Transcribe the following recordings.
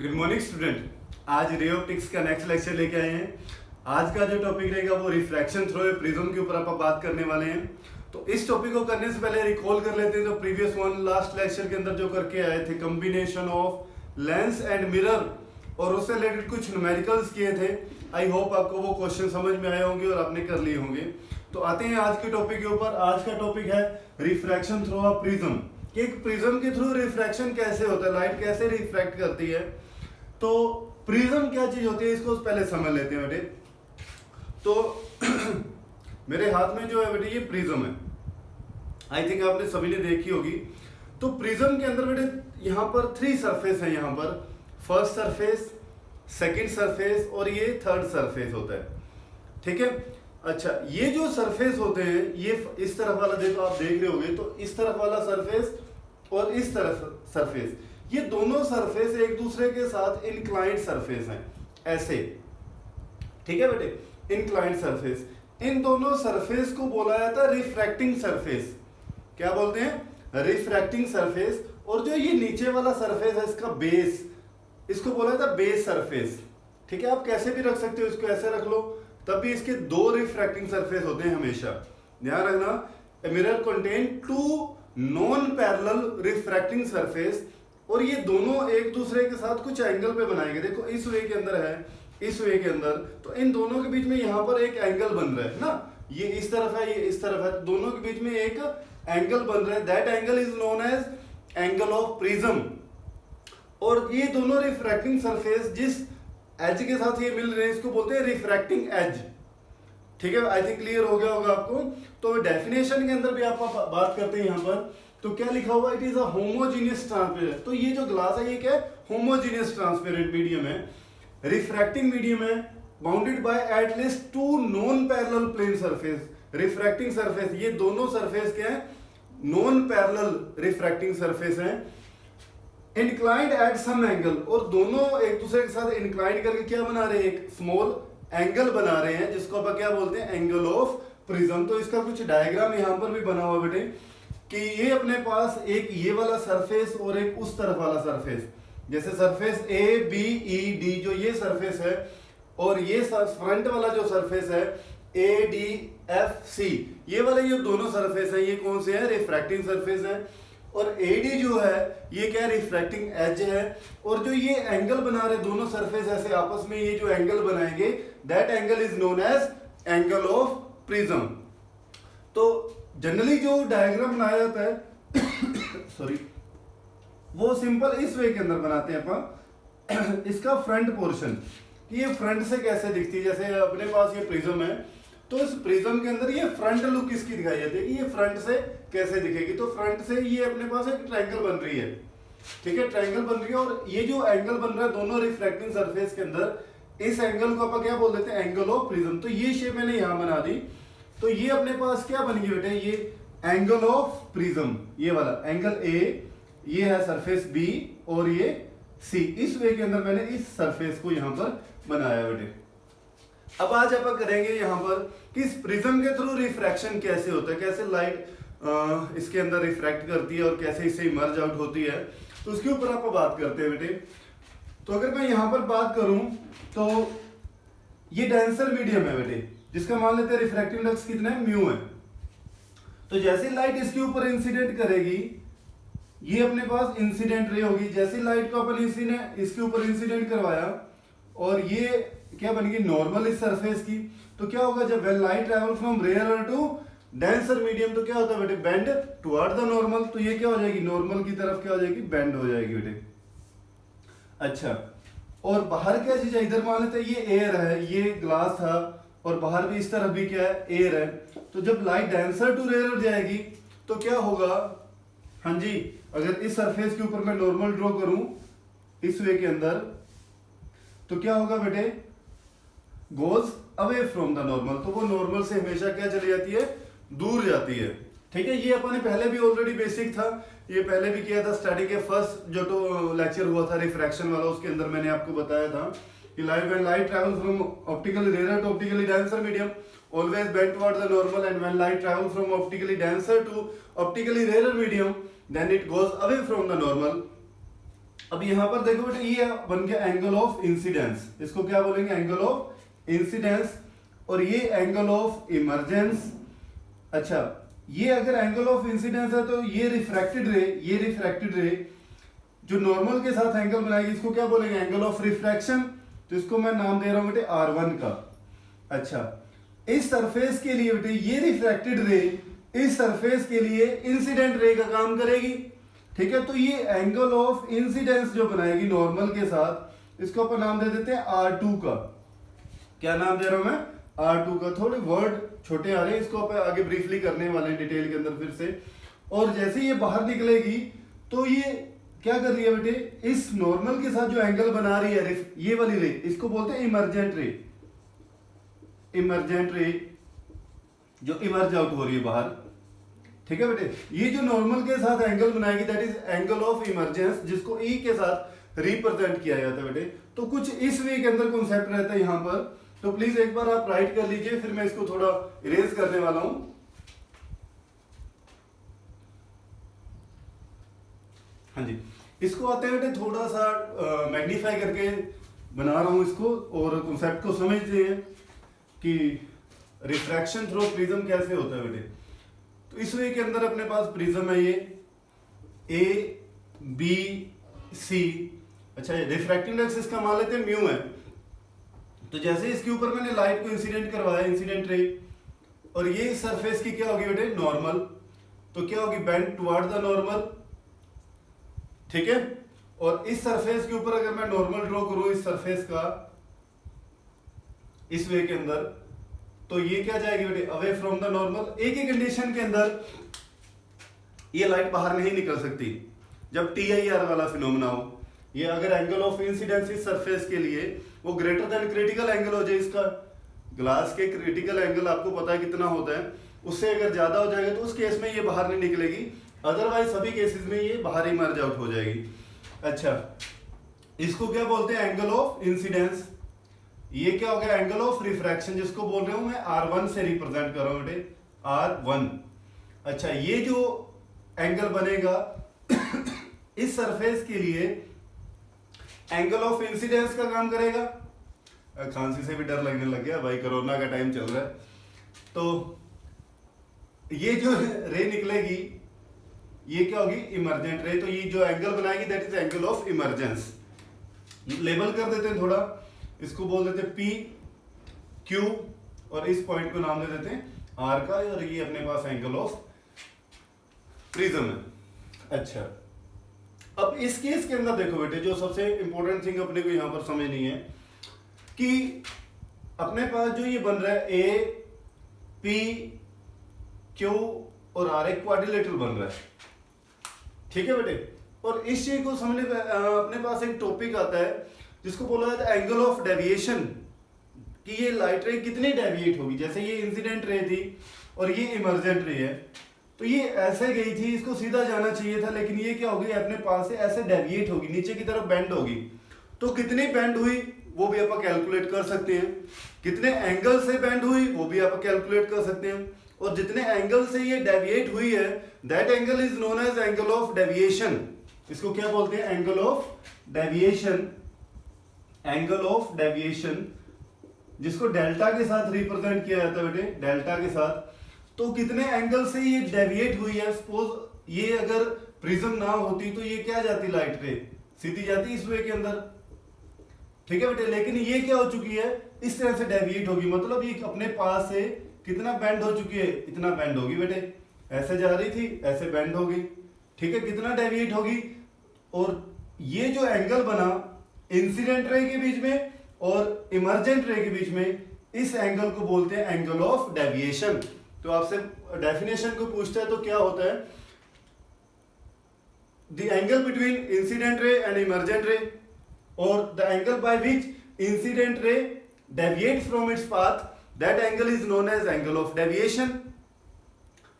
Good morning student. आज ray optics का next lecture लेके आए हैं। आज का जो टॉपिक रहेगा वो रिफ्रैक्शन थ्रू ए प्रिज्म के ऊपर आप बात करने वाले हैं। तो इस टॉपिक को करने से पहले रिकॉल कर लेते हैं जो प्रीवियस वन लास्ट लेक्चर के अंदर जो करके आए थे, combination of lens and mirror, और उससे रिलेटेड कुछ न्यूमेरिकल्स किए थे। आई होप आपको वो क्वेश्चन समझ में आए होंगे और आपने कर लिए होंगे। तो आते हैं आज के टॉपिक के ऊपर। आज का टॉपिक है रिफ्रैक्शन थ्रू अ प्रिज्म, कि एक प्रिज्म के थ्रू रिफ्रैक्शन कैसे होता है, लाइट कैसे रिफ्रैक्ट करती है। तो प्रिज्म क्या चीज होती है इसको पहले समझ लेते हैं बेटे। तो मेरे हाथ में जो है बेटे ये प्रिज्म है। आई थिंक आपने सभी ने देखी होगी। तो प्रिज्म के अंदर बेटे यहाँ पर 3 सरफेस है। यहाँ पर फर्स्ट सरफेस, सेकंड सरफेस और ये थर्ड सरफेस होता है। ठीक है। अच्छा, ये जो सरफेस होते हैं ये इस तरफ वाला देखो, आप देख रहे होंगे तो इस तरफ वाला सरफेस और इस तरफ सरफेस, ये दोनों सरफेस एक दूसरे के साथ इंक्लाइंड सरफेस हैं, ऐसे। ठीक है बेटे, इंक्लाइंड सरफेस। इन दोनों सरफेस को बोला जाता है रिफ्रैक्टिंग सरफेस। क्या बोलते हैं? Refracting surface. और जो ये नीचे वाला सरफेस है इसका बेस, इसको बोला जाता है बेस सरफेस। ठीक है, आप कैसे भी रख सकते हो, इसको ऐसे रख लो, तब भी इसके 2 रिफ्रैक्टिंग सरफेस होते हैं हमेशा। ध्यान रखना, a mirror contain 2 non parallel refracting surface, और ये दोनों एक दूसरे के साथ कुछ एंगल पे बनाए गए। देखो इस वे के अंदर है, इस वे के अंदर, तो इन दोनों के बीच में यहाँ पर एक एंगल बन रहा है ना। ये इस तरफ है, ये इस तरफ है, दोनों के बीच में एक एंगल बन रहा है। That angle is known as angle of prism. और ये दोनों रिफ्रैक्टिंग सरफेस जिस एज के साथ ये मिल रहे हैं इसको बोलते हैं रिफ्रैक्टिंग एज। ठीक है, आई थिंक क्लियर हो गया होगा आपको। तो डेफिनेशन के अंदर भी आप बात करते हैं यहाँ पर, तो क्या लिखा हुआ? It is a homogeneous transparent. तो ये जो ग्लास है ये क्या है? होमोजीनियस ट्रांसपेरेंट मीडियम है, रिफ्रैक्टिंग मीडियम है, bounded by at least 2 non parallel plane surface. Refracting surface, ये दोनों सरफेस क्या है? नॉन पैरेलल रिफ्रैक्टिंग सरफेस है। इंक्लाइंड एट सम एंगल, और दोनों एक दूसरे के साथ इंक्लाइंड करके क्या बना रहे हैं? एक स्मॉल एंगल बना रहे हैं, जिसको आप क्या बोलते हैं? Angle of prism. तो इसका कुछ डायग्राम यहां पर भी बना हुआ बेटे, कि ये अपने पास एक ये वाला सरफेस और एक उस तरफ वाला सरफेस, जैसे surface A B E D, जो ये सरफेस है, और ये फ्रंट वाला जो सरफेस है ए डी एफ सी, ये वाले ये दोनों सरफेस है, ये कौन से हैं? रिफ्रैक्टिंग सरफेस है। और एडी जो है ये क्या? रिफ्रैक्टिंग एज है। और जो ये एंगल बना रहे दोनों सरफेस ऐसे आपस में, ये जो एंगल बनाएंगे that angle is known as angle of prism. तो जनरली जो डायग्राम बनाया जाता है सॉरी, वो सिंपल इस वे के अंदर बनाते हैं अपन। इसका फ्रंट पोर्शन, ये फ्रंट से कैसे दिखती है, जैसे अपने पास ये प्रिज्म है, तो इस प्रिज्म के अंदर ये फ्रंट लुक इसकी दिखाई जाती है कि ये फ्रंट से कैसे दिखेगी। तो फ्रंट से ये अपने पास एक ट्रायंगल बन रही है। ठीक है, ट्रायंगल बन रही है, और ये जो एंगल बन रहा है दोनों रिफ्रैक्टिंग सरफेस के अंदर, इस एंगल को अपन क्या बोल देते हैं? Angle of prism. तो ये शेप मैंने यहां बना दी। तो ये अपने पास क्या बन गई बेटे? ये एंगल ऑफ प्रिज्म, ये वाला एंगल ए, ये है सरफेस बी और ये सी। इस वे के अंदर मैंने इस सरफेस को यहां पर बनाया बेटे। अब आज अपन करेंगे यहां पर कि इस प्रिज्म के थ्रू रिफ्रैक्शन कैसे होता है, कैसे लाइट इसके अंदर रिफ्रैक्ट करती है और कैसे इससे इमर्ज आउट होती है, तो उसके ऊपर आप बात करते हैं बेटे। तो अगर मैं यहां पर बात करूं तो ये डेंसर मीडियम है बेटे, जिसका मान लेते हैं रिफ्रैक्टिव इंडेक्स कितना है? म्यू है। तो जैसे लाइट इसके ऊपर इंसिडेंट करेगी, ये अपने पास इंसिडेंट रे होगी। जैसे लाइट को अपन इसके ऊपर इंसिडेंट करवाया, और ये क्या बन गई? नॉर्मल इस सरफेस की। तो क्या होगा जब when light travel from rare to denser medium, तो क्या होता है बेटे? Bend toward the normal. तो ये क्या हो जाएगी? नॉर्मल की तरफ क्या हो जाएगी? बेंड हो जाएगी बेटे। अच्छा, और बाहर क्या चीज है? इधर मान लेते हैं ये एयर है, ये ग्लास था, और बाहर भी इस तरफ भी क्या है? एयर है। तो जब लाइट डेंसर टू रेयर जाएगी तो क्या होगा? हाँ जी, अगर इस सरफेस के ऊपर मैं नॉर्मल ड्रॉ करूं इस वे के अंदर, तो क्या होगा बेटे? Goes away from the normal. तो वो नॉर्मल से हमेशा क्या चली जाती है? दूर जाती है। ठीक है, ये अपन ने पहले भी ऑलरेडी बेसिक था, ये पहले भी किया था स्टडी के फर्स्ट जो तो लेक्चर हुआ था रिफ्रैक्शन वाला, उसके अंदर मैंने आपको बताया था कि light travel from optically rare to optically denser medium always bend toward the normal, and when light travels from optically denser to optically rarer medium, then it goes away from the normal. अब यहां पर देखो बेटे ये बन गया angle of incidence, इसको क्या बोलेंगे, एंगल ऑफ इंसिडेंस। और ये एंगल ऑफ इमरजेंस। अच्छा, ये अगर एंगल ऑफ इंसिडेंस है तो ये रिफ्रैक्टेड रे जो नॉर्मल के साथ एंगल बनाएगी इसको क्या बोलेंगे, एंगल ऑफ रिफ्रैक्शन। तो इसको मैं नाम दे रहा हूं बेटे R1 का। अच्छा, इस सरफेस के लिए बेटे ये रिफ्रैक्टेड रे इस सरफेस के लिए इंसिडेंट रे का काम करेगी। ठीक है, तो ये एंगल ऑफ इंसिडेंस जो बनाएगी नॉर्मल के साथ, इसको अपन नाम दे देते हैं R2 का। क्या नाम दे रहा हूं मैं, R2 का। थोड़े वर्ड छोटे आ रहे हैं, इसको अपन आगे ब्रीफली करने वाले हैं डिटेल के अंदर फिर से। और जैसे ये बाहर निकलेगी तो ये क्या कर रही है बेटे, इस नॉर्मल के साथ जो एंगल बना रही है ये वाली रे, इसको बोलते हैं इमरजेंट रे। इमरजेंट रे जो इमर्ज आउट हो रही है बाहर। ठीक है बेटे, ये जो नॉर्मल के साथ एंगल बनाएगी that is angle of emergence, जिसको ई के साथ रिप्रेजेंट किया जाता है बेटे। तो कुछ इस वे के अंदर कॉन्सेप्ट रहता है यहां पर। तो प्लीज एक बार आप राइट कर लीजिए, फिर मैं इसको थोड़ा इरेज करने वाला हूं। हाँ जी, इसको आते हैं बेटे थोड़ा सा मैग्नीफाई करके बना रहा हूं इसको, और कॉन्सेप्ट को समझते हैं कि रिफ्रैक्शन थ्रू प्रिज्म कैसे होता है बेटे। तो इस वे के अंदर अपने पास प्रिज्म है ये ए बी सी। अच्छा, रिफ्रैक्टिव इंडेक्स इसका मान लेते हैं म्यू है। तो जैसे इसके ऊपर मैंने लाइट को इंसिडेंट करवाया, इंसिडेंट रे, और ये सरफेस की क्या होगी बेटे, नॉर्मल। तो क्या होगी, बेंड टुवर्ड द नॉर्मल। ठीक है, और इस सरफेस के ऊपर अगर मैं नॉर्मल ड्रॉ करूं इस सरफेस का इस वे के अंदर, तो ये क्या जाएगी बेटे, अवे फ्रॉम द नॉर्मल। एक ही कंडीशन के अंदर ये लाइट बाहर नहीं निकल सकती, जब TIR वाला फिनोमेना हो। ये अगर एंगल ऑफ इंसिडेंस इस सरफेस के लिए वो ग्रेटर देन क्रिटिकल एंगल हो जाए, इसका ग्लास के क्रिटिकल एंगल आपको पता है कितना होता है, उससे अगर ज्यादा हो जाएगा तो उस केस में ये बाहर नहीं निकलेगी, अदरवाइज सभी केसेस में ये बाहर ही मर्ज आउट हो जाएगी। अच्छा, इसको क्या बोलते हैं, एंगल ऑफ इंसिडेंस। ये क्या हो गया, एंगल ऑफ रिफ्रैक्शन, जिसको बोल रहा हूं मैं R1 से रिप्रेजेंट कर रहा हूं बेटे, R1। अच्छा, ये जो एंगल बनेगा इस सरफेस के लिए एंगल ऑफ इंसिडेंस का काम करेगा। खांसी से भी डर लगने लग गया भाई, कोरोना का टाइम चल रहा है। तो ये जो रे निकलेगी ये क्या होगी, इमरजेंट रे। तो ये जो एंगल बनाएगी that is angle of emergence. Label कर देते हैं थोड़ा, इसको बोल देते हैं P Q, और इस पॉइंट को नाम दे देते हैं R का, और ये अपने पास एंगल ऑफ प्रिज्म है। अच्छा, अब इस केस के अंदर देखो बेटे, जो सबसे इंपॉर्टेंट थिंग अपने को यहां पर समझनी है कि अपने पास जो ये बन रहा है A P Q और R, एक क्वाड्रिलेटरल बन रहा है। ठीक है बेटे, और इस चीज को समझने अपने पास एक टॉपिक आता है जिसको बोला जाता है एंगल ऑफ डेविएशन, कि ये लाइट रे कितनी डेविएट होगी। जैसे ये इंसिडेंट रे थी और ये इमरजेंट रे है, तो ये ऐसे गई थी, इसको सीधा जाना चाहिए था, लेकिन ये क्या होगी, अपने पास से ऐसे डेविएट होगी, नीचे की तरफ बेंड होगी। तो कितनी बेंड हुई वो भी आप कैलकुलेट कर सकते हैं, कितने एंगल से बेंड हुई वो भी आप कैलकुलेट कर सकते हैं, और जितने एंगल से ये डेविएट हुई है that angle is known as angle of deviation. इसको क्या बोलते हैं, angle of deviation. Angle of deviation जिसको डेल्टा के साथ रिप्रेजेंट किया जाता है बेटे, डेल्टा के साथ। तो कितने एंगल से ये डेविएट हुई है, सपोज ये अगर प्रिज्म ना होती तो ये क्या जाती, लाइट रे सीधी जाती इस वे के अंदर। ठीक है बेटे, लेकिन ये क्या हो चुकी है, इस तरह से डेविएट होगी, मतलब ये अपने पास से कितना बेंड हो चुकी है, इतना बेंड होगी बेटे। ऐसे जा रही थी, ऐसे बेंड होगी। ठीक है, कितना डेविएट होगी, और ये जो एंगल बना इंसिडेंट रे के बीच में और इमरजेंट रे के बीच में, इस एंगल को बोलते हैं एंगल ऑफ डेविएशन। तो आपसे डेफिनेशन को पूछता है तो क्या होता है, the angle between incident ray and emergent ray, और the angle by which incident ray deviates from its path, that angle is known as angle of deviation.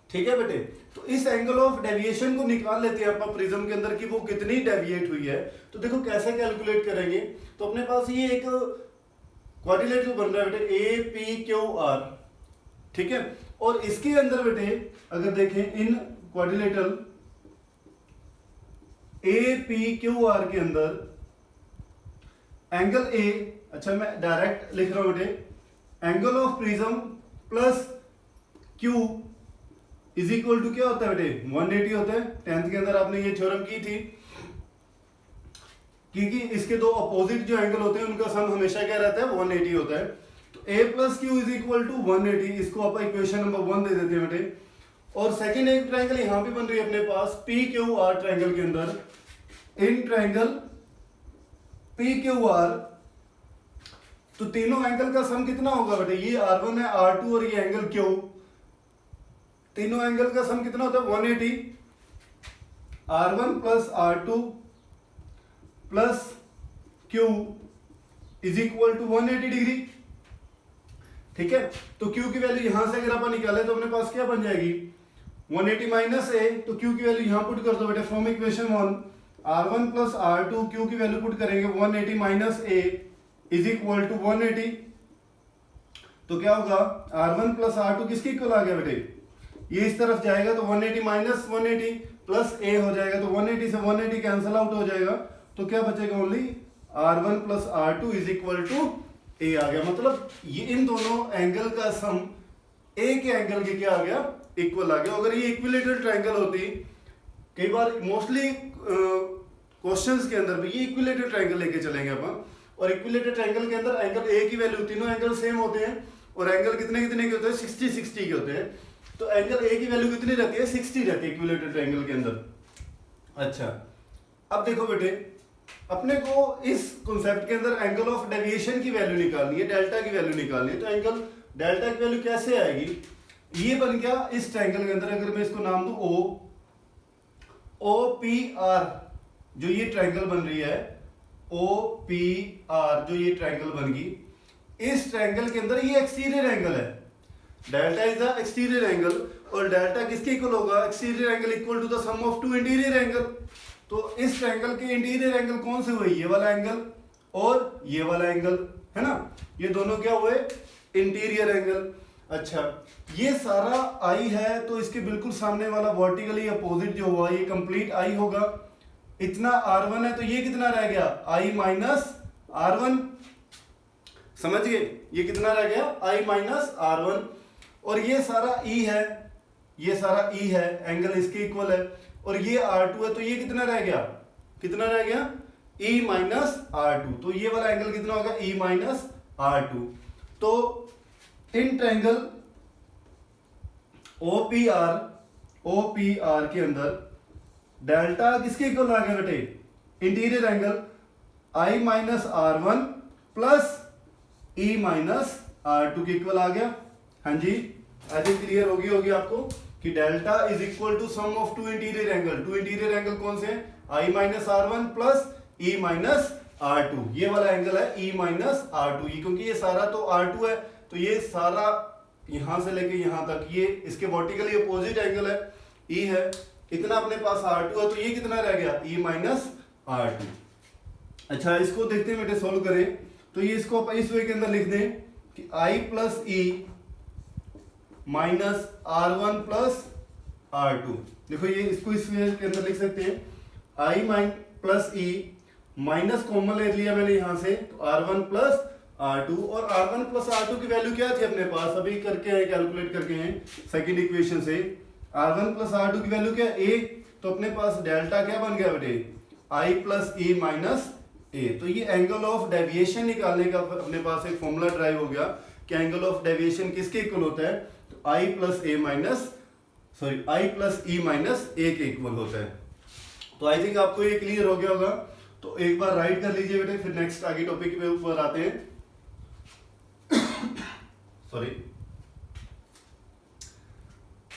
ठीक है बेटे, तो इस एंगल ऑफ डेविएशन को निकाल लेते हैं अपन प्रिज्म के अंदर कि वो कितनी डेविएट हुई है। तो देखो कैसे कैलकुलेट करेंगे, तो अपने पास ये एक क्वाड्रिलेटरल बन रहा है बेटे, A P Q R। ठीक है, और इसके अंदर बेटे अगर देखें इन quadrilateral A P Q R के अंदर एंगल ए, अच्छा मैं डायरेक्ट लिख रहा हूं बेटे, angle of prism plus Q is equal to क्या होता है बेटे 180 होता है। 10th के अंदर आपने ये थ्योरम की थी, क्योंकि इसके दो अपोजिट जो एंगल होते हैं उनका सम हमेशा क्या रहता है 180 होता है। तो a plus Q is equal to 180, इसको आप इक्वेशन नंबर 1 दे देते हैं बेटे। और सेकंड एक ट्रायंगल यहां पे बन रही है अपने पास पी क्यू आर ट्रायंगल के अंदर, in triangle P Q R, तो तीनों एंगल का सम कितना होगा बेटे, ये R1 है, R2 और ये एंगल Q, तीनों एंगल का सम कितना होता है 180, R1 plus R2 plus Q is equal to 180 degree. ठीक है, तो Q की वैल्यू यहां से अगर अपन निकाले तो अपने पास क्या बन जाएगी 180 माइनस ए, तो Q की वैल्यू यहां पुट कर दो बेटे from equation 1, R1 plus R2 Q की वैल्यू पुट करेंगे 180 minus A is equal to 180, तो क्या होगा R1 प्लस R2 किसके इक्वल आ गया बेटे, ये इस तरफ जाएगा तो 180 माइनस 180 प्लस ए हो जाएगा, तो 180 से 180 कैंसिल आउट हो जाएगा, तो क्या बचेगा only R1 plus R2 is equal to A आ गया। मतलब ये इन दोनों एंगल का सम ए के एंगल के क्या आ गया इक्वल आ गया। अगर ये इक्विलेटरल ट्रायंगल होती, कई बार मोस्टली क्वेश्चंस के अंदर भी ये इक्विलेटरल ट्रायंगल लेके चलेंगे अपन, और इक्विलेटरल ट्रायंगल के अंदर एंगल ए की वैल्यू, तीनों एंगल सेम होते हैं और एंगल कितने कितने के होते हैं 60 60 के होते हैं, तो एंगल ए की वैल्यू कितनी रहती है 60 रहती है इक्विलेटरल ट्रायंगल के अंदर। अच्छा अब देखो बेटे, अपने को इस कॉन्सेप्ट के अंदर एंगल ऑफ डेविएशन की वैल्यू निकालनी है, डेल्टा की वैल्यू निकालनी है, तो एंगल डेल्टा की वैल्यू कैसे आएगी, ये बन गया इस ट्रायंगल के अंदर, अगर मैं इसको नाम दूं ओ पी आर, जो ये ट्रायंगल बन रही है ओ पी आर, जो ये ट्रायंगल बन गई, इस ट्रायंगल के अंदर ये एक्सटीरियर एंगल है, delta is the exterior angle, और डेल्टा किसके इक्वल होगा, exterior angle equal to the sum of two interior angle. तो इस ट्रायंगल के इंटीरियर एंगल कौन से हुए, ये वाला एंगल और ये वाला एंगल, है ना, ये दोनों क्या हुए इंटीरियर एंगल। अच्छा ये सारा आई है, तो इसके बिल्कुल सामने वाला वर्टिकली अपोजिट जो हुआ ये कंप्लीट आई होगा, इतना R1 है, तो ये कितना रह गया I माइनस R1, समझ गए, ये कितना रह गया I माइनस R1, और ये सारा E है, ये सारा E है, एंगल इसके इक्वल है, और ये R2 है, तो ये कितना रह गया, कितना रह गया E माइनस R2, तो ये वाला एंगल कितना होगा E माइनस R2। तो इन ट्रायंगल OPR के अंदर डेल्टा किसके इक्वल आ गया बेटे, interior angle I minus R1 plus E minus R2 के इक्वल आ गया। हाँ जी, आई थिंक क्लियर होगी आपको कि delta is equal to sum of two interior angle, two interior angle कौन से हैं I minus R1 plus E minus R2, ये वाला एंगल है E माइनस R2, क्योंकि ये सारा तो R2 है, तो ये सारा यहां से लेके यहां तक ये इसके वर्टिकली अपोजिट एंगल है, E है, इतना अपने पास R2 है, तो ये कितना रह गया E माइनस R2। अच्छा इसको देखते हैं बेटे, सोल्व करें, तो ये इसको आप इस वे के अंदर लिख दें कि I plus E minus R1 plus R2, देखो ये इसको इस वे के अंदर लिख सकते हैं I plus E minus common ले लिया मैंने यहां से, तो R1 प्लस R2, और R1 प्लस R2 की वैल्यू क्या थी अपने पास, अभी करके हैं कैलकुलेट करके हैं सेकंड इक्वेशन से, R1 प्लस R2 की वैल्यू क्या A, तो अपने पास डेल्टा क्या बन गया बेटे I plus E minus A। तो ये एंगल ऑफ डेविएशन निकालने का अपने पास एक फॉर्मूला ड्राइव हो गया कि एंगल ऑफ डेविएशन किसके इक्वल होता है, तो I plus A minus I plus E minus A के इक्वल होता है। तो आई थिंक आपको ये क्लियर हो गया होगा, तो एक बार राइट कर लीजिए बेटे, फिर नेक्स्ट आगे टॉपिक पे ऊपर आते हैं। सॉरी,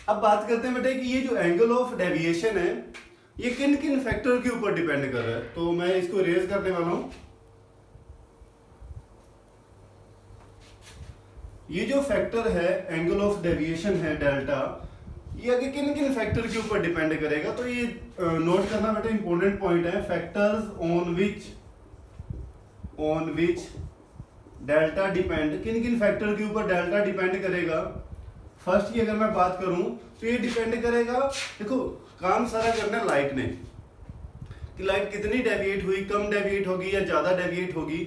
अब बात करते हैं बेटे कि ये जो एंगल ऑफ डेविएशन है ये किन किन फैक्टर के ऊपर डिपेंड कर रहा है, तो मैं इसको रेज करने वाला हूं। ये जो फैक्टर है एंगल ऑफ डेविएशन है डेल्टा, ये आगे किन किन फैक्टर के ऊपर डिपेंड करेगा, तो ये नोट करना बेटा इंपॉर्टेंट पॉइंट है, factors on which delta depend, किन किन फैक्टर के ऊपर डेल्टा डिपेंड करेगा। फर्स्ट की अगर मैं बात करूं तो ये डिपेंड करेगा, देखो काम सारा करना है लाइट ने, कि लाइट कितनी डेविएट हुई, कम डेविएट होगी या ज़्यादा डेविएट होगी,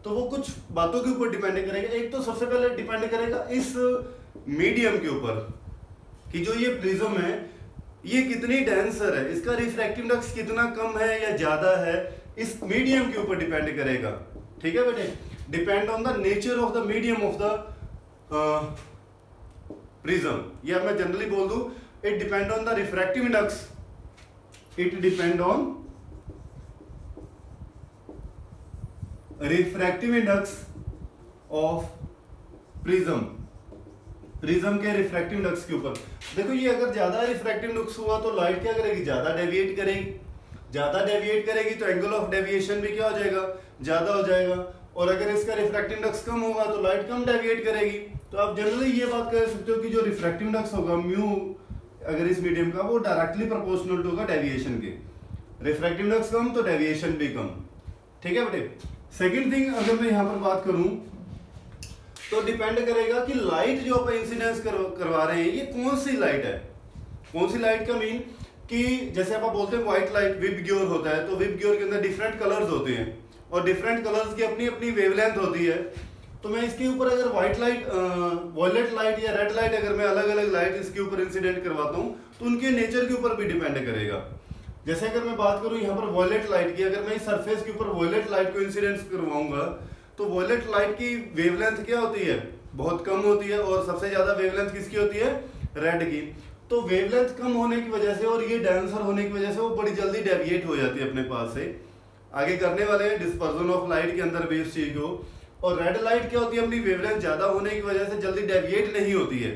तो वो कुछ बातों के ऊपर डिपेंड करेगा। एक तो सबसे पहले डिपेंड करेगा इस मीडियम के ऊपर कि जो ये प्रिज्म है ये कितनी डेंसर है, इसका रिफ्रैक्टिव इंडेक्स कितना कम है या ज़्यादा है, इस मीडियम के ऊपर डिपेंड करेगा। ठीक है बेटे, depend on the nature of the medium of the prism, या मैं जनरली बोल दूं it depend on the refractive index, it depend on refractive index of prism, prism के रिफ्रैक्टिव इंडेक्स के ऊपर। देखो ये अगर ज्यादा रिफ्रैक्टिव इंडेक्स हुआ तो लाइट क्या करेगी, ज्यादा डेविएट करेगी, ज्यादा डेविएट करेगी तो एंगल ऑफ डेविएशन भी क्या हो जाएगा, ज्यादा हो जाएगा। और अगर इसका रिफ्रैक्टिव इंडेक्स कम होगा तो लाइट कम डेविएट करेगी। तो आप जनरली ये बात कर सकते हो कि जो रिफ्रैक्टिव इंडेक्स होगा म्यू अगर इस मीडियम का, वो डायरेक्टली प्रोपोर्शनल टू होगा डेविएशन के। रिफ्रैक्टिव इंडेक्स कम तो डेविएशन भी कम। ठीक है बेटे। सेकंड थिंग अगर मैं यहाँ पर बात करूं तो डिपेंड करेगा कि लाइट जो आप इंसिडेंस करवा रहे हैं ये कौन सी लाइट है। कौन सी लाइट का मीन कि जैसे आप बोलते हैं व्हाइट लाइट विबग्योर होता है, तो विबग्योर के अंदर डिफरेंट कलर्स होते हैं और डिफरेंट कलर्स की अपनी अपनी वेवलेंथ होती है। तो मैं इसके ऊपर अगर व्हाइट लाइट, वॉयलेट लाइट या रेड लाइट अगर मैं अलग अलग लाइट इसके ऊपर इंसिडेंट करवाता हूँ तो उनके नेचर के ऊपर भी डिपेंड करेगा। जैसे अगर मैं बात करूँ यहाँ पर वॉयलेट लाइट की, अगर मैं इस सरफेस के ऊपर वॉयलेट लाइट को इंसिडेंस करवाऊंगा तो वॉयलेट लाइट की वेवलेंथ क्या होती है, बहुत कम होती है, और सबसे ज्यादा वेवलेंथ किसकी होती है, रेड की। तो वेवलेंथ कम होने की वजह से और ये डेंसर होने की वजह से वो बड़ी जल्दी डेविएट हो जाती है अपने पास से। आगे करने वाले हैं डिस्पर्जन ऑफ लाइट के अंदर भी इस चीज को। और रेड लाइट क्या होती है, अपनी वेवलेंथ ज्यादा होने की वजह से जल्दी डेविएट नहीं होती है।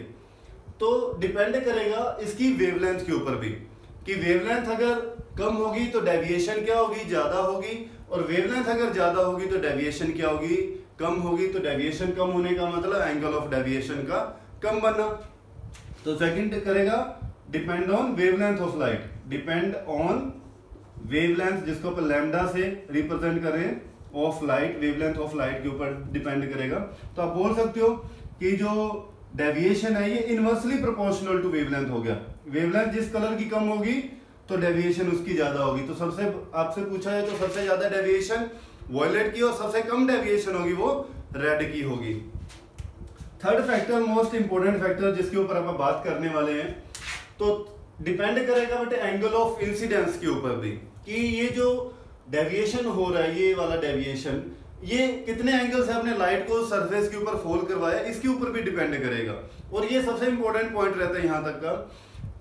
तो डिपेंड करेगा इसकी वेवलेंथ के ऊपर भी कि वेवलेंथ अगर कम होगी तो डेविएशन क्या होगी, ज्यादा होगी, और वेवलेंथ अगर ज्यादा होगी तो डेविएशन क्या होगी, कम होगी। तो डेविएशन कम होने का मतलब एंगल ऑफ डेविएशन का कम बनना। तो सेकंड करेगा depend on wavelength of light, depend on wavelength जिसको अपन लैम्डा से रिप्रेजेंट करें of light, wavelength of light के ऊपर डिपेंड करेगा। तो आप बोल सकते हो कि जो डेविएशन है ये इनवर्सली प्रोपोर्शनल टू वेवलेंथ हो गया। वेवलेंथ जिस कलर की कम होगी तो डेविएशन उसकी ज्यादा होगी। तो सबसे आपसे पूछा है तो सबसे ज्यादा डेविएशन वॉयलेट की और सबसे कम डेविएशन होगी वो रेड की होगी। Third factor, most important factor जिसके ऊपर हम बात करने वाले हैं, तो डिपेंड करेगा बेटे एंगल ऑफ इंसिडेंस के ऊपर भी कि ये जो डेविएशन हो रहा है, ये वाला डेविएशन, ये कितने एंगल से आपने लाइट को सरफेस के ऊपर फॉल करवाया, इसके ऊपर भी डिपेंड करेगा। और ये सबसे इंपॉर्टेंट पॉइंट रहता है यहाँ तक का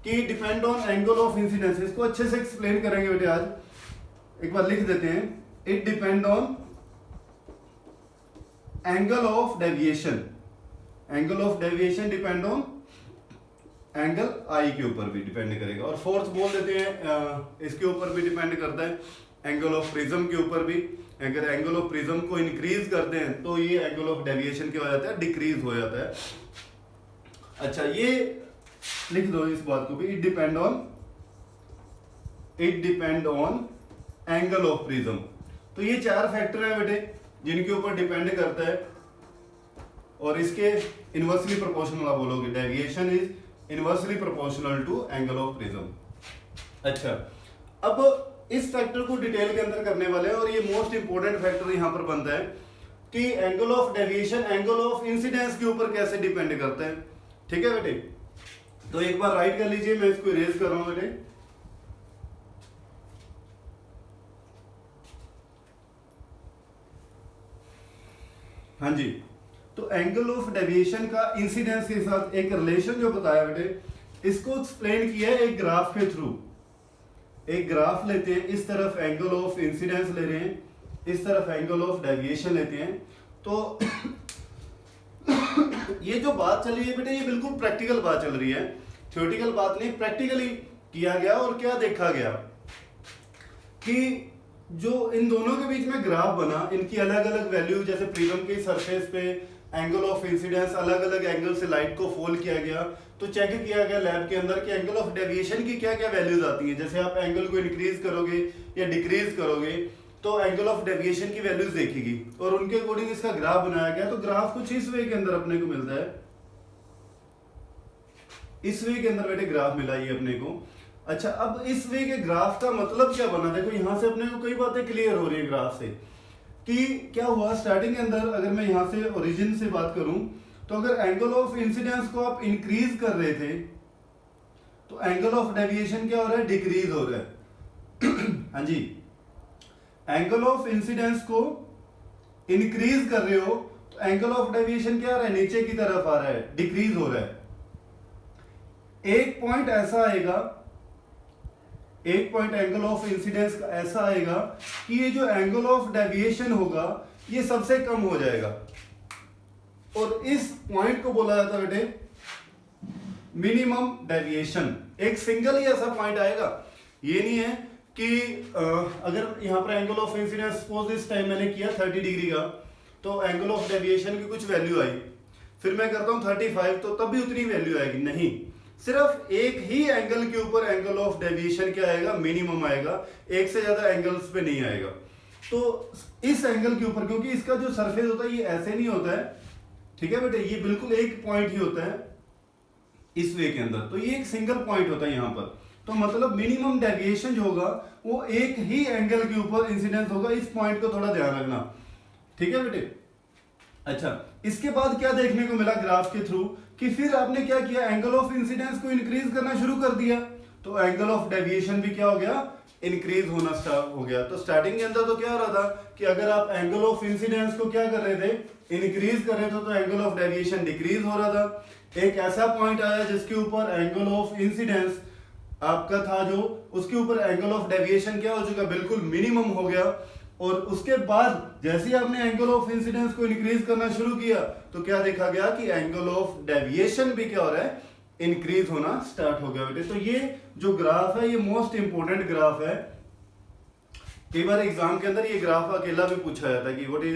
कि depend on angle of incidence. इसको अच्छे से एक्सप्लेन करेंगे बेटे आज। एक बार लिख देते हैं, it depend on angle of deviation, angle of deviation depend on angle I के ऊपर भी डिपेंड करेगा। और फोर्थ बोल देते हैं इसके ऊपर भी डिपेंड करता है, एंगल ऑफ प्रिज्म के ऊपर भी। अगर एंगल ऑफ प्रिज्म को इंक्रीज करते हैं तो ये एंगल ऑफ डेविएशन क्या हो जाता है, डिक्रीज हो जाता है। अच्छा, ये लिख दो इस बात को भी, it depend on angle of prism. तो ये चार फैक्टर है बेटे जिनके ऊपर डिपेंड करता है, और इसके इनवर्सली प्रोपोर्शनल आप बोलोगे, deviation is inversely proportional to angle of prism. अच्छा, अब इस फैक्टर को डिटेल के अंदर करने वाले हैं, और ये मोस्ट इंपोर्टेंट फैक्टर यहां पर बनता है कि angle of deviation angle of incidence के ऊपर कैसे डिपेंड करता है। ठीक है बेटे, तो एक बार राइट कर लीजिए, मैं इसको इरेज कर रहा हूं बेटे। हाँ जी, तो एंगल ऑफ डेविएशन का इंसिडेंस के साथ एक रिलेशन जो बताया बेटे, इसको एक्सप्लेन किया है एक ग्राफ के थ्रू। एक ग्राफ लेते हैं, इस तरफ एंगल ऑफ इंसिडेंस ले रहे हैं, इस तरफ एंगल ऑफ डेविएशन लेते हैं। तो ये जो बात चल रही है बेटे, ये बिल्कुल प्रैक्टिकल बात चल रही है, थ्योरेटिकल बात नहीं, प्रैक्टिकली किया गया। और क्या देखा गया कि जो इन दोनों के बीच में ग्राफ बना, इनकी अलग अलग वैल्यू, जैसे प्रिज्म के सरफेस पे एंगल ऑफ इंसिडेंस अलग अलग एंगल से लाइट को फॉल किया गया, तो चेक किया गया लैब के अंदर कि एंगल ऑफ डेविएशन की क्या क्या वैल्यूज आती हैं। जैसे आप एंगल को इंक्रीज करोगे या डिक्रीज करोगे तो एंगल ऑफ डेविएशन की वैल्यूज देखेगी, और उनके अकॉर्डिंग इसका ग्राफ बनाया गया। तो ग्राफ कुछ इस वे के अंदर अपने को मिलता है, इस वे के अंदर बेटे ग्राफ मिला ये अपने को। अच्छा, अब इस वे के ग्राफ का मतलब क्या बना? देखो यहां से अपने को कई बातें क्लियर हो रही है ग्राफ से कि क्या हुआ स्टार्टिंग के अंदर। अगर मैं यहां से ओरिजिन से बात करूं तो अगर एंगल ऑफ इंसिडेंस को आप इंक्रीज कर रहे थे तो एंगल ऑफ डेविएशन क्या हो रहा है? डिक्रीज हो रहा है। हाँ जी, एंगल ऑफ इंसिडेंस को इंक्रीज कर रहे हो तो एंगल ऑफ डेविएशन क्या आ रहा है? नीचे की तरफ आ रहा है, डिक्रीज हो रहा है। एक पॉइंट ऐसा आएगा, एक पॉइंट एंगल ऑफ इंसिडेंस का ऐसा आएगा कि ये जो एंगल ऑफ डेविएशन होगा ये सबसे कम हो जाएगा, और इस पॉइंट को बोला जाता है बेटे मिनिमम डेविएशन। एक सिंगल ही ऐसा पॉइंट आएगा, ये नहीं है कि अगर यहां पर एंगल ऑफ इंसिडेंस सपोज इस टाइम मैंने किया 30 डिग्री का, तो एंगल ऑफ डेविएशन की कुछ वैल्यू आई, फिर मैं करता हूं 35 तो तब भी उतनी वैल्यू आएगी? नहीं, सिर्फ एक ही एंगल के ऊपर एंगल ऑफ डेविएशन क्या आएगा? मिनिमम आएगा, एक से ज्यादा एंगल्स पे नहीं आएगा। तो इस एंगल के ऊपर, क्योंकि इसका जो सरफेस होता है ये ऐसे नहीं होता है, ठीक है बेटे, ये बिल्कुल एक पॉइंट ही होता है इस वे के अंदर, तो ये एक सिंगल पॉइंट होता है यहां पर। तो मतलब मिनिमम डेविएशन जो होगा वो एक ही एंगल के ऊपर इंसिडेंस होगा। इस पॉइंट को थोड़ा ध्यान रखना, ठीक है बेटे। अच्छा, इसके बाद क्या देखने को मिला ग्राफ के थ्रू कि फिर आपने क्या किया? एंगल ऑफ इंसिडेंस को इंक्रीज करना शुरू कर दिया, तो एंगल ऑफ डेविएशन भी क्या हो गया? इंक्रीज होना स्टार्ट हो गया। तो स्टार्टिंग के अंदर तो क्या हो रहा था कि अगर आप एंगल ऑफ इंसिडेंस को क्या कर रहे थे? इंक्रीज कर रहे थे, तो एंगल ऑफ डेविएशन डिक्रीज हो रहा था। एक ऐसा पॉइंट आया जिसके ऊपर एंगल ऑफ इंसिडेंस आपका था जो, उसके ऊपर एंगल ऑफ डेविएशन क्या हो चुका? बिल्कुल मिनिमम हो गया। और उसके बाद जैसे ही आपने एंगल ऑफ इंसिडेंस को इंक्रीज करना शुरू किया तो क्या देखा गया कि एंगल ऑफ डेविएशन भी क्या हो रहा है? इंक्रीज होना स्टार्ट हो गया बेटे। तो ये जो ग्राफ है ये मोस्ट इंपोर्टेंट ग्राफ है। कई बार एग्जाम के अंदर ये ग्राफ अकेला भी पूछा जाता है कि what is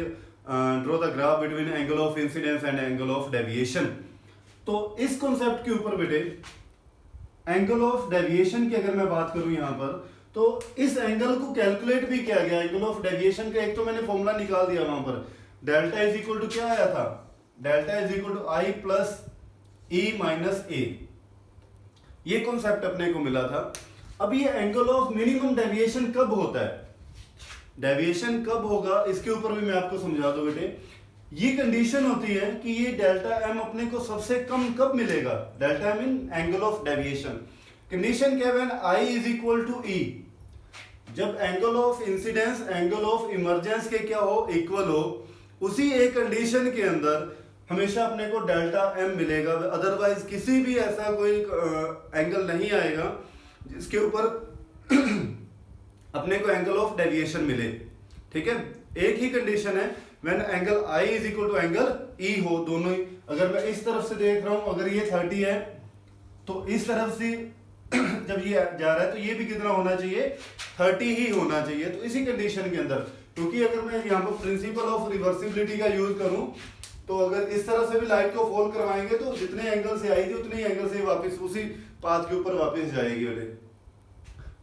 draw the graph between angle of incidence and angle of deviation. तो इस कॉन्सेप्ट के ऊपर बेटे एंगल ऑफ डेविएशन की अगर मैं बात करूं यहां पर, तो इस एंगल को कैलकुलेट भी किया गया। एंगल ऑफ डेविएशन का एक तो मैंने फॉर्मूला निकाल दिया वहां पर, डेल्टा इज इक्वल टू क्या आया था? Delta is equal to I plus E minus A, ये कॉन्सेप्ट अपने को मिला था। अब ये एंगल ऑफ मिनिमम डेविएशन कब होता है? डेविएशन कब होगा इसके ऊपर भी मैं आपको समझा दूं बेटे। ये कंडीशन होती है कि ये डेल्टा एम अपने को सबसे कम कब मिलेगा? Delta min angle of deviation. Condition क्या है? I is equal to E. जब angle of incidence angle of emergence के क्या हो? इक्वल हो, उसी एक कंडीशन के अंदर हमेशा अपने को डेल्टा एम मिलेगा। अदरवाइज किसी भी ऐसा कोई एंगल नहीं आएगा जिसके ऊपर अपने को एंगल ऑफ डेविएशन मिले, ठीक है। एक ही कंडीशन है when angle I is equal to angle E हो, दोनों ही। अगर मैं इस तरफ से देख रहा हूं, अगर ये 30 है तो इस तरफ से जब ये जा रहा है तो ये भी कितना होना चाहिए? 30 ही होना चाहिए। तो इसी कंडीशन के अंदर, क्योंकि अगर मैं यहाँ पर प्रिंसिपल ऑफ रिवर्सिबिलिटी का यूज करूं तो अगर इस तरह से भी लाइट को फॉल करवाएंगे तो जितने एंगल से आई थी उतने ही एंगल से वापस उसी पाथ के ऊपर वापस जाएगी बेटे।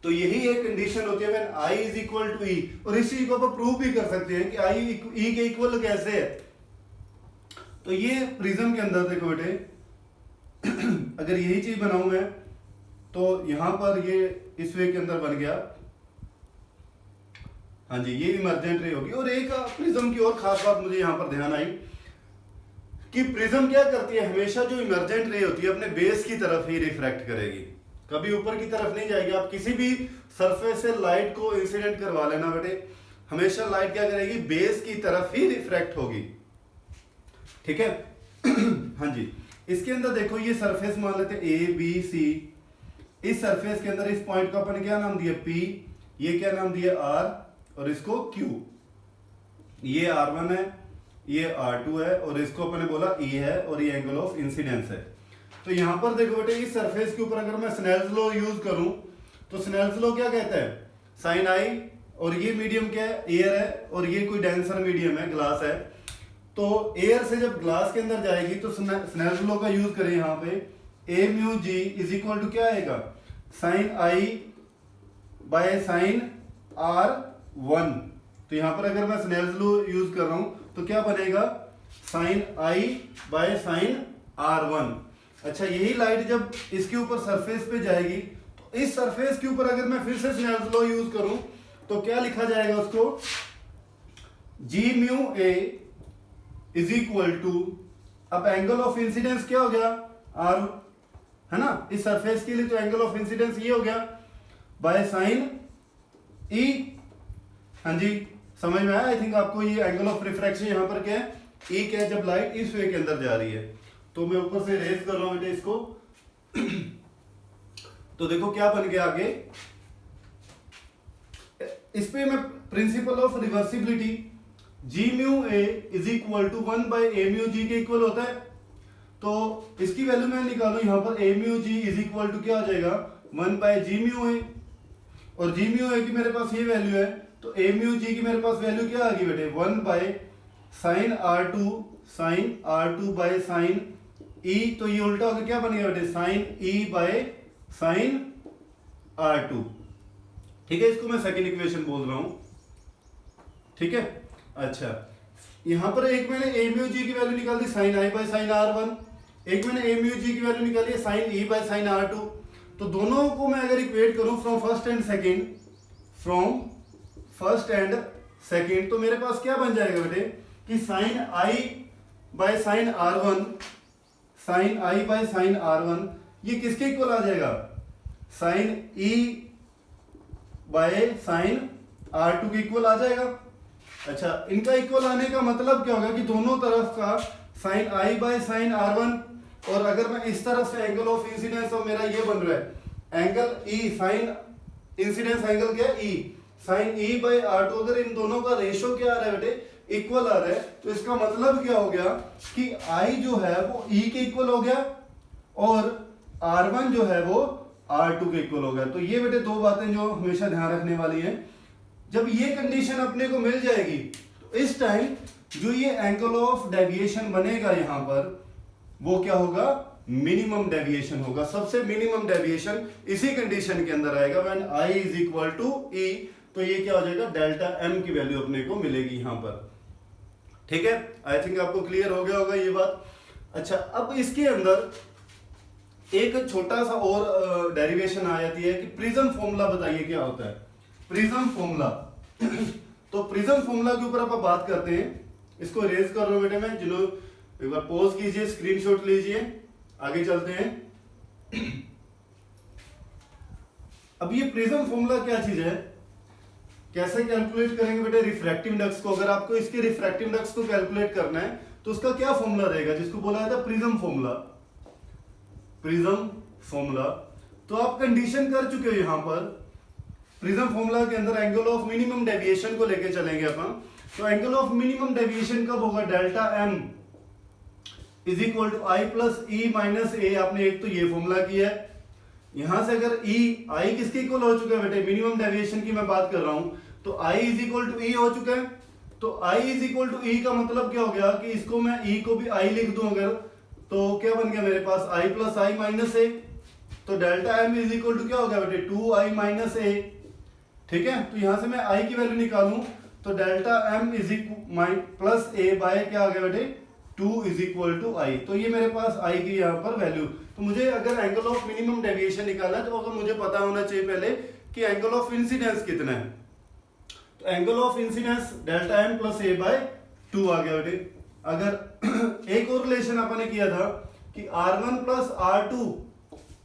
तो यही एक कंडीशन होती है when I is equal to E. और इस चीज को आप प्रूव भी कर सकते हैं कि आई ई के इक्वल कैसे है। तो ये प्रिज्म के अंदर देखो बेटे, अगर यही चीज बनाऊं मैं तो यहां पर ये इस वे के अंदर बन गया, हाँ जी, ये इमर्जेंट रे होगी। और एक प्रिज्म की और खास बात मुझे यहां पर ध्यान आई कि प्रिज्म क्या करती है? हमेशा जो इमर्जेंट रे होती है अपने बेस की तरफ ही रिफ्रैक्ट करेगी, कभी ऊपर की तरफ नहीं जाएगी। आप किसी भी सरफेस से लाइट को इंसिडेंट करवा लेना बेटे, हमेशा लाइट क्या करेगी? बेस की तरफ ही रिफ्रैक्ट होगी, ठीक है। हाँ जी, इसके अंदर देखो ये सरफेस मान लेते ए बी सी। इस सरफेस के अंदर इस पॉइंट का अपन क्या नाम दिया? पी। ये क्या नाम दिया? आर। और इसको क्यू। ये R1 है, ये R2 है, और इसको अपने बोला E है, और ये एंगल ऑफ इंसिडेंस है। तो यहां पर देखो बेटे, इस सरफेस के ऊपर अगर मैं स्नेल्स लॉ यूज करूं तो स्नेल्स लॉ क्या कहता है? साइन आई, और ये मीडियम क्या है? एयर है, और ये कोई डेंसर मीडियम है, ग्लास है। तो एयर से जब ग्लास के अंदर जाएगी तो स्नेल्स लॉ का यूज करें यहां पे, A mu G is equal to क्या आएगा? Sine I by sine R1। तो यहां पर अगर मैं स्नेल्स लॉ यूज कर रहा हूं तो क्या बनेगा? Sine I by sine R1। अच्छा, यही लाइट जब इसके ऊपर सरफेस पे जाएगी तो इस सरफेस के ऊपर अगर मैं फिर से स्नेल्स लॉ यूज करूं तो क्या लिखा जाएगा उसको, G mu A is equal to, अब एंगल ऑफ इंसिडेंस क्या हो गया, आर, है ना, इस सरफेस के लिए तो एंगल ऑफ इंसिडेंस ये हो गया बाय साइन ई। हाँ जी, समझ में आया आई थिंक आपको। ये एंगल ऑफ रिफ्रैक्शन यहां पर क्या है, ई क्या है, जब लाइट इस वे के अंदर जा रही है। तो मैं ऊपर से रेज कर रहा हूं बेटे इसको तो देखो क्या बन गया आगे, इस पे मैं principle of reversibility, G mu A is equal to 1 by A mu G के इक्वल होता है। तो इसकी वैल्यू मैं निकालू यहां पर, A mu G is equal to क्या हो जाएगा, 1 बाय जी म्यू ए, और जी म्यू ए की मेरे पास ये वैल्यू है, तो ए म्यू जी की मेरे पास वैल्यू क्या आ गई बेटे, 1 by sine R two by sine E. तो ये उल्टा होकर क्या बन गया बेटे, sine E by sine R two. ठीक है, इसको मैं सेकंड इक्वेशन बोल रहा हूं। ठीक है, अच्छा यहां पर एक मैंने ए म्यू जी की वैल्यू निकाल दी sine I by sine R one, एक मैंने ए म्यू जी की वैल्यू निकाली है sine E by sine R two. तो दोनों को मैं अगर इक्वेट करूं फ्रॉम फर्स्ट एंड सेकंड, तो मेरे पास क्या बन जाएगा बेटे कि sine I by sine R one, sine I by sine R one ये किसके इक्वल आ जाएगा, sine E by sine R two के इक्वल आ जाएगा। अच्छा, इनका इक्वल आने का मतलब क्या होगा कि दोनों तरफ का sine I by sine R one, और अगर मैं इस तरफ से एंगल ऑफ इंसिडेंस, और मेरा ये बन रहा है angle E, sine incidence angle क्या है, E, sine E by R two, अगर इन दोनों का रेशियो क्या आ रहा है बेटे, इक्वल आ रहा है, तो इसका मतलब क्या हो गया कि आई जो है वो ई के इक्वल हो गया और आर वन जो है वो आर टू के इक्वल हो गया। तो ये बेटे दो बातें जो हमेशा ध्यान रखने वाली हैं। जब ये कंडीशन अपने को मिल जाएगी तो इस टाइम जो ये एंगल ऑफ डेविएशन बनेगा यहां पर, वो क्या होगा, मिनिमम डेविएशन होगा। सबसे मिनिमम डेविएशन इसी कंडीशन के अंदर आएगा, when I is equal to E. तो ये क्या हो जाएगा, डेल्टा एम की वैल्यू अपने को मिलेगी यहां पर। ठीक है, आई थिंक आपको क्लियर हो गया होगा ये बात। अच्छा, अब इसके अंदर एक छोटा सा और डेरिवेशन आ जाती है कि प्रिज्म फॉर्मूला बताइए क्या होता है, प्रिज्म फॉर्मूला। तो प्रिज्म फॉर्मूला के ऊपर आप बात करते हैं। इसको रेज कर रहा हूं बेटे मैं, जिन्हों एक बार पॉज कीजिए, स्क्रीनशॉट लीजिए, आगे चलते हैं। अब ये प्रिज्म फॉर्मूला क्या चीज है, कैसे कैलकुलेट करेंगे बेटे रिफ्रैक्टिव इंडेक्स को। अगर आपको इसके रिफ्रैक्टिव इंडेक्स को कैलकुलेट करना है तो उसका क्या फॉर्मूला रहेगा, जिसको बोला जाता है प्रिज्म फॉर्मूला, प्रिज्म फॉर्मूला। तो आप कंडीशन कर चुके हो यहां पर, प्रिज्म फॉर्मूला के अंदर एंगल ऑफ मिनिमम डेविएशन को लेके चलेंगे अपन। तो एंगल ऑफ मिनिमम डेविएशन कब होगा, delta M is equal to I plus E minus A. आपने एक तो ये फॉर्मूला किया है, यहां से अगर ई आई किसके इक्वल हो चुका है बेटे, मिनिमम डेविएशन की मैं बात कर रहा हूं, तो आई इज इक्वल टू ई हो चुका है। तो आई इज इक्वल टू ई का मतलब क्या हो गया कि इसको मैं ई को भी आई लिख दूं अगर, तो क्या बन गया मेरे पास आई प्लस आई माइनस ए। तो delta M is equal to क्या हो गया बेटे, 2i माइनस ए। ठीक है, तो यहां से मैं आई की वैल्यू निकालूं तो delta M is equal plus A by क्या आ गया बेटे, 2 इज इक्वल टू आई। तो ये मेरे पास आई की यहां पर वैल्यू। तो मुझे अगर एंगल ऑफ मिनिमम डेविएशन निकालना है तो अगर मुझे पता होना चाहिए पहले कि एंगल ऑफ इंसिडेंस कितना है। तो angle of incidence delta M plus A by 2 आ गया बेटे। अगर एक और रिलेशन आपने किया था कि R1 plus R2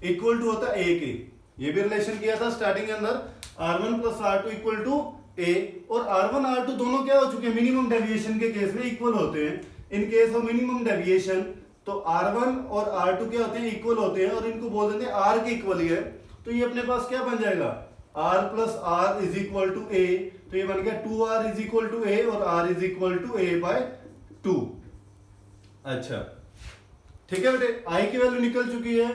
equal to होता है A के, ये भी रिलेशन किया था स्टार्टिंग के अंदर, R1 plus R2 equal to A। और R1 R2 दोनों क्या हो चुके हैं, मिनिमम डेविएशन के केस में इक्वल होते हैं। In case of minimum deviation तो R1 और R2 क्या होते हैं, इक्वल होते हैं, और इनको बोल देते हैं R के इक्वल ही है। तो ये अपने पास क्या बन जाएगा, R plus R is equal to A। तो ये बन गया 2R is equal to A और R is equal to A by 2। अच्छा ठीक है बेटे, आई की वैल्यू निकल चुकी है,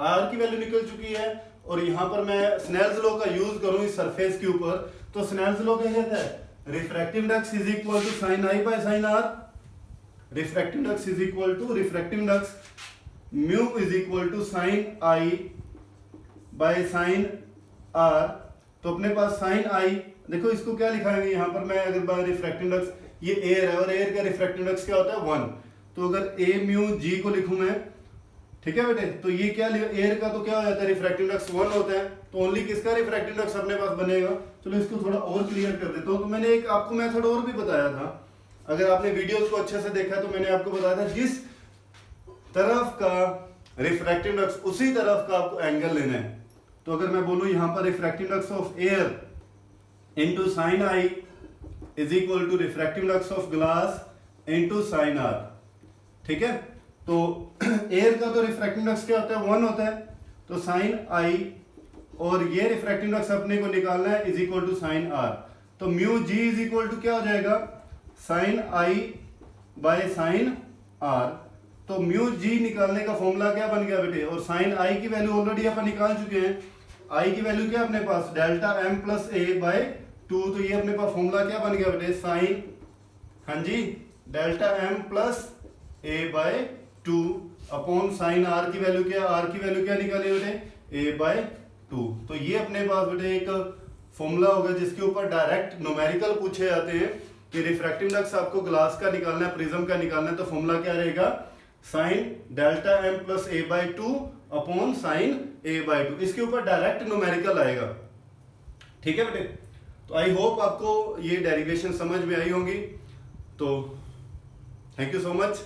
आर की वैल्यू निकल चुकी है, और यहां पर मैं स्नेल्स लॉ का यूज करूं इस सरफेस के ऊपर। तो स्नेल्स लॉ क्या कहता है, refractive index is equal to sine I by sine R. Refractive index is equal to refractive index mu is equal to sine I by sine R. तो अपने पास साइन आई, देखो इसको क्या लिखाएंगे यहां पर, मैं अगर बाय रिफ्रैक्टिव इंडेक्स, ये एयर है और एयर का रिफ्रैक्टिव इंडेक्स क्या होता है 1। तो अगर ए म्यू जी को लिखूं मैं, ठीक है बेटे। तो ये क्या, एयर का तो क्या हो जाता है, रिफ्रैक्टिव इंडेक्स 1 होता है, तो ओनली किसका रिफ्रैक्टिव इंडेक्स अपने पास बनेगा। चलो इसको थोड़ा और क्लियर कर देता हूँ। तो मैंने एक आपको मेथड और भी बताया था, अगर आपने वीडियोस को अच्छे से देखा तो मैंने आपको बताया था जिस तरफ का रिफ्रैक्टिव इंडेक्स उसी तरफ का आपको एंगल लेना है। तो अगर मैं बोलूं यहां पर refractive index of air into sine I is equal to refractive index of glass into sine R, ठीक है। तो एयर का तो रिफ्रैक्टिव इंडेक्स क्या होता है, 1 होता है, तो साइन आई और ये रिफ्रैक्टिव इंडेक्स अपने को निकालना है is equal to sine R. तो mu G is equal to क्या हो जाएगा, sine I by sine R. तो म्यू जी निकालने का फॉर्मूला क्या बन गया बेटे, और साइन आई की वैल्यू ऑलरेडी अपन निकाल चुके हैं। आई की वैल्यू क्या अपने पास, delta M plus A by 2। तो ये अपने पास फॉर्मूला क्या बन गया बेटे, साइन, हाँ जी, delta M plus A by 2 upon sine R की वैल्यू क्या, आर की वैल्यू क्या निकाली बेटे, ए बाय 2। तो ये अपने पास बेटे एक फॉर्मूला होगा जिसके ऊपर डायरेक्ट न्यूमेरिकल पूछे जाते हैं कि रिफ्रैक्टिव इंडेक्स आपको ग्लास का निकालना है, प्रिज्म का निकालना है, तो फॉर्मूला क्या रहेगा, sine delta M plus A by 2 upon sign A by 2। इसके ऊपर डायरेक्ट न्यूमेरिकल आएगा, ठीक है बेटे। तो आई होप आपको ये डेरिवेशन समझ में आई होंगी। तो थैंक यू सो मच।